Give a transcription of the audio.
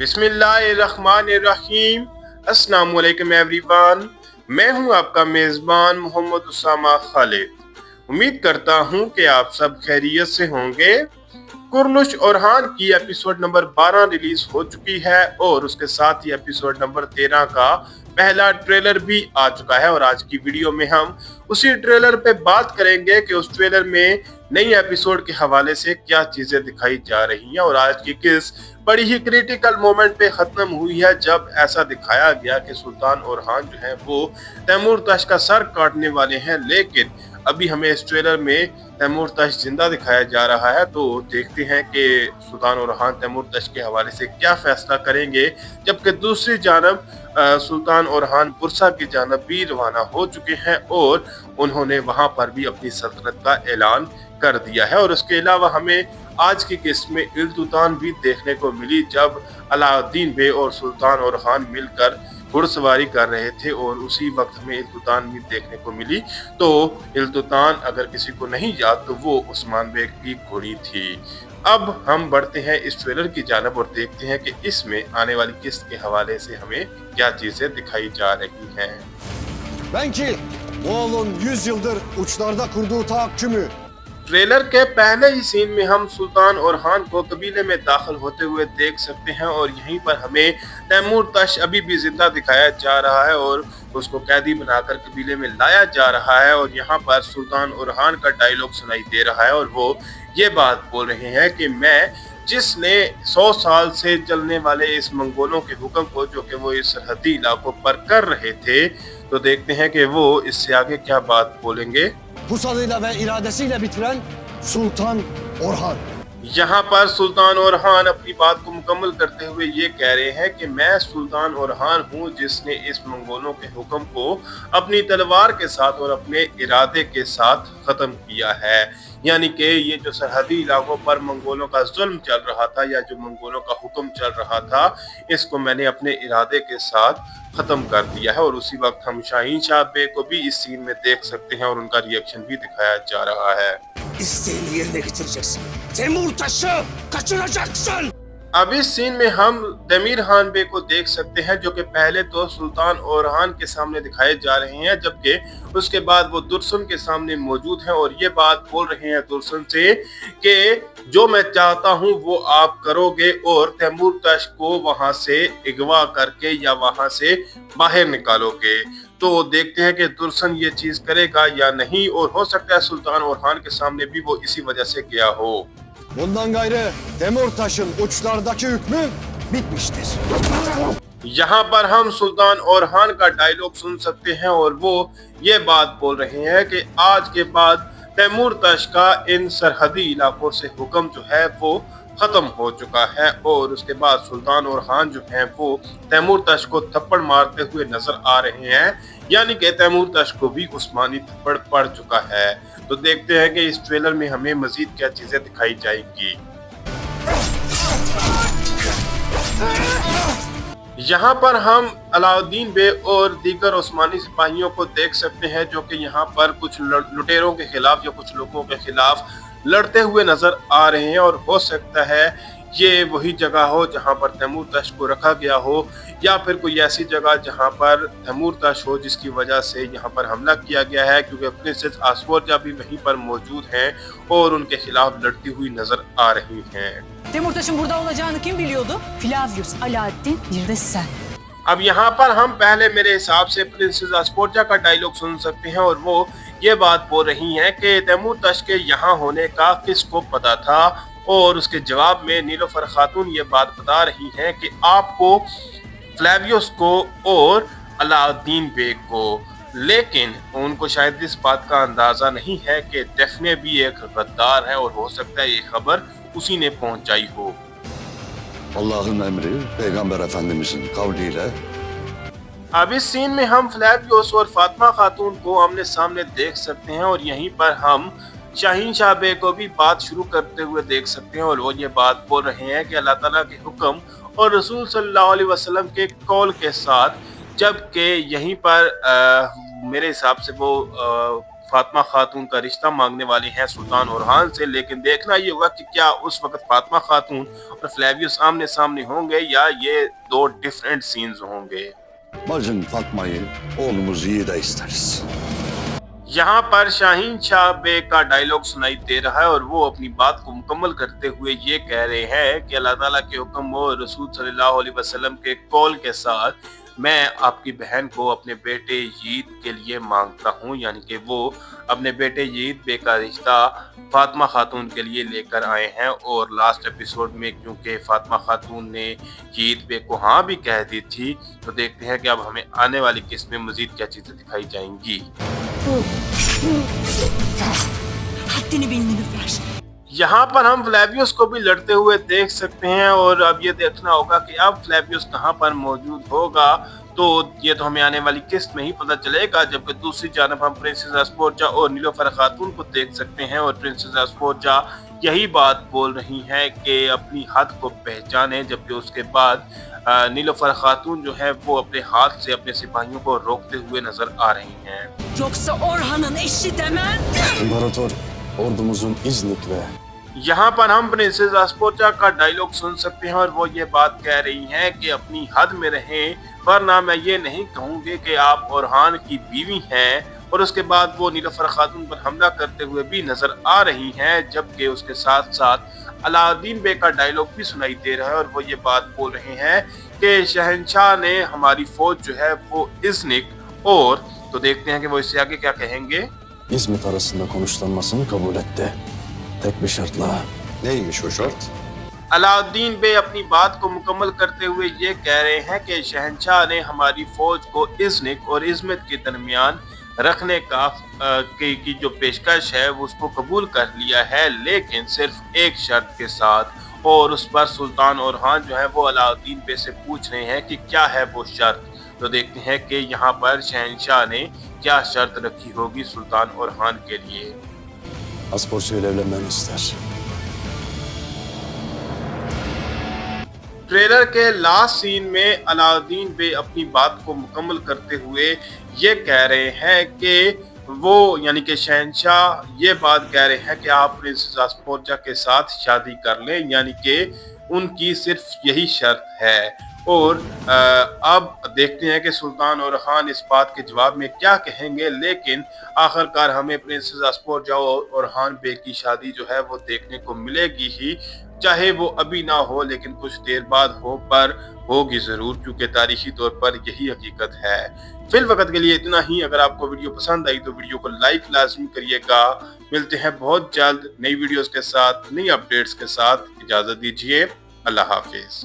बिस्मिल्लाहिर्रहमानिर्रहीम। अस्सलाम वालेकुम एवरीवन। मैं हूं आपका मेज़बान मोहम्मद उसामा खालिद। उम्मीद करता हूं कि आप सब खैरियत से होंगे। कुरनुश ओरहान की एपिसोड नंबर 12 रिलीज हो चुकी है और उसके साथ ही एपिसोड नंबर 13 का पहला ट्रेलर भी आ चुका है और आज की वीडियो में हम उसी ट्रेलर पे बात करेंगे कि उस ट्रेलर में नई एपिसोड के हवाले से क्या चीजें दिखाई जा रही हैं और आज की किस बड़ी ही क्रिटिकल मोमेंट पे खत्म हुई है जब ऐसा दिखाया गया कि सुल्तान ओरहान जो है वो तैमूर तश का सर काटने वाले हैं, लेकिन अभी हमें इस ट्रेलर में तैमूर तश जिंदा दिखाया जा रहा है। तो देखते हैं कि सुल्तान ओरहान तैमूर तश के हवाले से क्या फैसला करेंगे, जबकि दूसरी जानब सुल्तान ओरहान बुरसा की जानब भी रवाना हो चुके हैं और उन्होंने वहां पर भी अपनी सल्तनत का ऐलान कर दिया है। और उसके अलावा हमें आज की किस्त में इल्तुतान भी देखने को मिली जब अलाउद्दीन बे और सुल्तान ओरहान मिलकर घुड़सवारी कर रहे थे और उसी वक्त हमें इल्तुतान भी देखने को मिली। तो इल्तुतान अगर किसी को नहीं याद तो वो उस्मान बेग की घोड़ी थी। अब हम बढ़ते हैं इस ट्रेलर की जानब और देखते हैं कि इसमें आने वाली किस्त के हवाले से हमें क्या चीजें दिखाई जा रही हैं। Ben oğlun 100 yıldır uçlarda kurduğu tahakkümü trailer के पहले ही सीन में हम सुल्तान ओरहान को कबीले में दाखिल होते हुए देख सकते हैं और यहीं पर हमें तैमूर तश अभी भी जिंदा दिखाया जा रहा है और उसको कैदी बनाकर कबीले में लाया जा रहा है। और यहाँ पर सुल्तान ओरहान का डायलॉग सुनाई दे रहा है और वो ये बात बोल रहे हैं कि मैं जिसने 100 साल से चलने वाले इस मंगोलों के हुक्म को जो कि वो इस सरहदी इलाकों पर कर रहे थे, तो देखते हैं कि वो इससे आगे क्या बात बोलेंगे। pusalıyla ve iradesiyle bitiren Sultan Orhan. यहाँ पर सुल्तान ओरहान अपनी बात को मुकम्मल करते हुए ये कह रहे हैं कि मैं सुल्तान ओरहान हूँ जिसने इस मंगोलों के हुक्म को अपनी तलवार के साथ और अपने इरादे के साथ खत्म किया है। यानी कि ये जो सरहदी इलाकों पर मंगोलों का जुल्म चल रहा था या जो मंगोलों का हुक्म चल रहा था, इसको मैंने अपने इरादे के साथ खत्म कर दिया है। और उसी वक्त हम शाहीन शाह बे को भी इस सीन में देख सकते हैं और उनका रिएक्शन भी दिखाया जा रहा है। İsteğini yerine getireceksin. Temur taşı kaçıracaksın. अब इस सीन में हम दमीर खान बे को देख सकते हैं जो कि पहले तो सुल्तान ओरहान के सामने दिखाए जा रहे हैं, जबकि उसके बाद वो दुर्सन के सामने मौजूद हैं और ये बात बोल रहे हैं दुर्सन से कि जो मैं चाहता हूं वो आप करोगे और तैमूर तश को वहां से अगवा करके या वहां से बाहर निकालोगे। तो देखते हैं कि दुर्सन ये चीज करेगा या नहीं और हो सकता है सुल्तान ओरहान के सामने भी वो इसी वजह से गया हो। Bundan gayrı Temurtaş'ın uçlardaki hükmü bitmiştir. यहाँ पर हम सुल्तान ओरहान का डायलॉग सुन सकते हैं और वो ये बात बोल रहे हैं कि आज के बाद तैमूर तश का इन सरहदी इलाकों से हुक्म जो है वो खत्म हो चुका है। और उसके बाद सुल्तान ओरहान जो हैं वो तैमूर तश को थप्पड़ मारते हुए नजर आ रहे हैं, यानी कि तैमूर तश को भी उस्मानी थप्पड़ पड़ चुका है। तो देखते हैं कि इस ट्रेलर में हमें मजीद क्या चीजें दिखाई जाएंगी। यहाँ पर हम अलाउद्दीन बे और दीगर उस्मानी सिपाहियों को देख सकते हैं जो कि यहाँ पर कुछ लुटेरों के खिलाफ या कुछ लोगों के खिलाफ लड़ते हुए नजर आ रहे हैं। और हो सकता है ये वही जगह हो जहाँ पर तैमूर तश को रखा गया हो या फिर कोई ऐसी जगह जहाँ पर तैमूर तश हो जिसकी वजह से यहाँ पर हमला किया गया है, क्योंकि प्रिंसेस आसफोरजा भी वहीं पर मौजूद हैं और उनके खिलाफ लड़ती हुई नजर आ रही हैं। Temurtaş'ın burada olacağını kim biliyordu? Flavius, Alaaddin, bir de sen. अब यहाँ पर हम पहले मेरे हिसाब से प्रिंसेस आसफोरजा का डायलॉग सुन सकते हैं और वो ये बात बोल रही हैं कि तैमूर तश के यहाँ होने का किसको पता था। और उसके जवाब में नीलोफर खातून ये बात बता रही हैं कि आपको, फ्लेवियस को और अलाउद्दीन बेग को, लेकिन उनको शायद इस बात का अंदाजा नहीं है कि डेफने भी एक गद्दार है और हो सकता है ये खबर उसी ने पहुंचाई हो। Allah'ın emri Peygamber Efendimizin kavliyle अब इस सीन में हम फ्लेवियस और फातिमा खातून को आमने सामने देख सकते हैं और यहीं पर हम शाहीन शाह बे को भी बात शुरू करते हुए देख सकते हैं और वो ये बात बोल रहे हैं कि अल्लाह ताला के हुक्म और रसूल सल्लल्लाहु अलैहि वसल्लम के कौल के साथ, जबकि यहीं पर मेरे हिसाब से वो फातिमा खातून का रिश्ता मांगने वाली हैं सुल्तान ओरहान से, लेकिन देखना ये होगा कि क्या उस वक्त फातिमा खातून और फ्लेवियस आमने सामने होंगे या ये दो डिफरेंट सीन्स होंगे। Bacın Fatma'yı oğlumuz Yiğit'e isteriz. यहाँ पर शाहीन शाह बे का डायलॉग सुनाई दे रहा है और वो अपनी बात को मुकम्मल करते हुए ये कह रहे हैं कि अल्लाह ताला के हुक्म और रसूल सल्लल्लाहु अलैहि वसल्लम के कॉल के साथ मैं आपकी बहन को अपने बेटे यीद के लिए मांगता हूँ, यानी कि वो अपने बेटे यीद बे का रिश्ता फातिमा खातून के लिए लेकर आए हैं। और लास्ट एपिसोड में क्योंकि फातिमा खातून ने यीद बे को हाँ भी कह दी थी, तो देखते हैं कि अब हमें आने वाली किस्त में मजीद क्या चीजें दिखाई जाएंगी। Haddini bildiğini ver. यहाँ पर हम फ्लेवियस को भी लड़ते हुए देख सकते हैं और अब ये देखना होगा कि अब फ्लेवियस कहाँ पर मौजूद होगा, तो ये तो हमें आने वाली किस्त में ही पता चलेगा। जबकि दूसरी जानब हम प्रिंसेस एस्पोर्जा और नीलोफर खातून को देख सकते हैं और प्रिंसेस एस्पोर्जा यही बात बोल रही हैं कि अपनी हद को पहचाने, जबकि उसके बाद नीलोफर खातून जो है वो अपने हाथ से अपने सिपाहियों को रोकते हुए नजर आ रही हैं। Yoksa Orhan'ın eşi demen. İmparator ordumuzun İznik ve यहाँ पर हम प्रिंसेस एस्पोर्जा का डायलॉग सुन सकते हैं और वो ये बात कह रही हैं कि अपनी हद में रहें, वरना मैं ये नहीं कहूँगी कि आप ओरहान की बीवी हैं। और उसके बाद वो नीलोफर खातून पर हमला करते हुए भी नजर आ रही हैं, जबकि उसके साथ साथ अलाउद्दीन बे का डायलॉग भी सुनाई दे रहा है और वो ये बात बोल रहे हैं कि शहंशाह ने हमारी फौज जो है वो इज़्निक, और तो देखते हैं कि वो इससे आगे क्या कहेंगे। İzmit arasında konuşlanmasını kabul etti. Tek bir şartla. Neymiş o şart? Alauddin बे अपनी बात को मुकम्मल करते हुए ये कह रहे हैं कि शहंशाह ने हमारी फौज को इज़्निक और इज़्मित के दरमियान रखने का की जो पेशकश है वो उसको कबूल कर लिया है, लेकिन सिर्फ एक शर्त के साथ। और उस पर सुल्तान ओरहान जो है वो अलाउद्दीन बे से पूछ रहे हैं कि क्या है वो शर्त। तो देखते हैं कि यहाँ पर शहंशाह ने क्या शर्त रखी होगी सुल्तान ओरहान के लिए। Asporçu ile evlenmeni ister. Trailer के लास्ट सीन में अलाउद्दीन बे अपनी बात को मुकम्मल करते हुए ये कह रहे हैं कि वो यानी कि शहंशाह ये बात कह रहे हैं कि आप प्रिंसेस एस्पोर्जा के साथ शादी कर लें, यानी कि उनकी सिर्फ यही शर्त है। और अब देखते हैं कि सुल्तान ओरहान इस बात के जवाब में क्या कहेंगे, लेकिन आखिरकार हमें प्रिंसेस एस्पोर्जा और ओरहान बे की शादी जो है वो देखने को मिलेगी ही, चाहे वो अभी ना हो लेकिन कुछ देर बाद हो, पर होगी जरूर, क्योंकि तारीखी तौर पर यही हकीकत है। फिल वक्त के लिए इतना ही। अगर आपको वीडियो पसंद आई तो वीडियो को लाइक लाजमी करिएगा। मिलते हैं बहुत जल्द नई वीडियोस के साथ, नई अपडेट्स के साथ। इजाजत दीजिए, अल्लाह हाफिज।